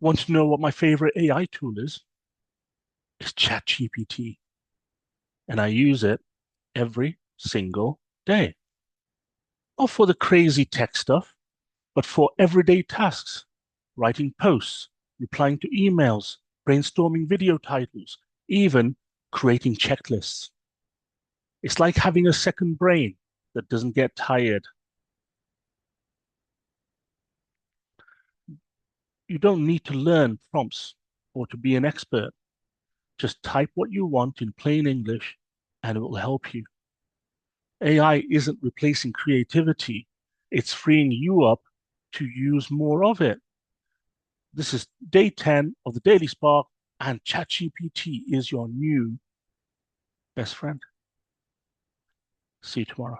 Want to know what my favorite AI tool is? It's ChatGPT. And I use it every single day. Not for the crazy tech stuff, but for everyday tasks, writing posts, replying to emails, brainstorming video titles, even creating checklists. It's like having a second brain that doesn't get tired. You don't need to learn prompts or to be an expert. Just type what you want in plain English and it will help you. AI isn't replacing creativity, it's freeing you up to use more of it. This is day 10 of the Daily Spark, and ChatGPT is your new best friend. See you tomorrow.